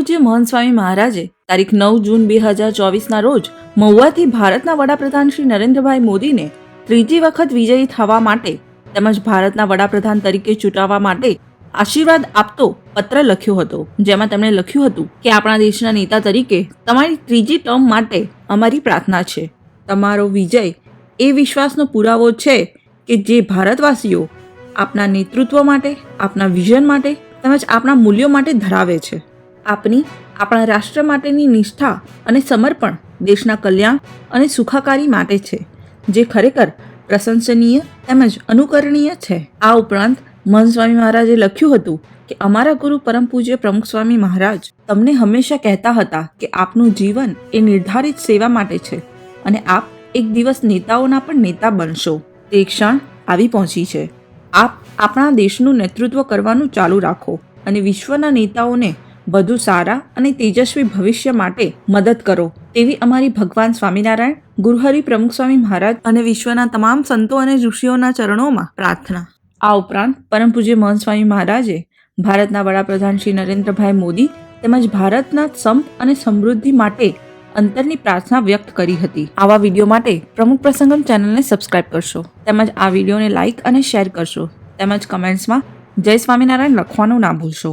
પૂજ્ય મહંત સ્વામી મહારાજે તારીખ 9 જૂન 2024ના રોજ મહુવાથી ભારતના વડાપ્રધાન શ્રી નરેન્દ્રભાઈ મોદીને ત્રીજી વખત વિજયી થવા માટે તેમજ ભારતના વડાપ્રધાન તરીકે ચૂંટાવા માટે આશીર્વાદ આપતો પત્ર લખ્યો હતો, જેમાં તેમણે લખ્યું હતું કે આપણા દેશના નેતા તરીકે તમારી ત્રીજી ટર્મ માટે અમારી પ્રાર્થના છે. તમારો વિજય એ વિશ્વાસનો પુરાવો છે કે જે ભારતવાસીઓ આપના નેતૃત્વ માટે, આપના વિઝન માટે તેમજ આપણા મૂલ્યો માટે ધરાવે છે. આપણા રાષ્ટ્ર માટેની નિષ્ઠા અને સમર્પણ દેશના કલ્યાણ અને સુખાકારી માટે છે, જે ખરેખર પ્રશંસનીય તેમજ અનુકરણીય છે. આ ઉપરાંત મહંત સ્વામી મહારાજે લખ્યું હતું કે અમારા ગુરુ પરમ પૂજ્ય પ્રમુખ સ્વામી મહારાજ તમને હંમેશા કહેતા હતા કે આપનું જીવન એ નિર્ધારિત સેવા માટે છે અને આપ એક દિવસ નેતાઓના પણ નેતા બનશો. તે ક્ષણ આવી પહોંચી છે. આપ આપણા દેશનું નેતૃત્વ કરવાનું ચાલુ રાખો અને વિશ્વના નેતાઓને વધુ સારા અને તેજસ્વી ભવિષ્ય માટે મદદ કરો, તેવી અમારી ભગવાન સ્વામિનારાયણ, ગુરુહરિ પ્રમુખ સ્વામી મહારાજ અને વિશ્વના તમામ સંતો અને ઋષિઓના ચરણોમાં પ્રાર્થના. આ ઉપરાંત પરમ પૂજ્ય મહંત સ્વામી મહારાજે ભારતના વડાપ્રધાન શ્રી નરેન્દ્રભાઈ મોદી તેમજ ભારતના સંપ અને સમૃદ્ધિ માટે અંતરની પ્રાર્થના વ્યક્ત કરી હતી. આવા વિડીયો માટે પ્રમુખ પ્રસંગમ ચેનલને સબસ્ક્રાઇબ કરશો તેમજ આ વિડીયોને લાઇક અને શેર કરશો તેમજ કમેન્ટ્સમાં જય સ્વામિનારાયણ લખવાનું ના ભૂલશો.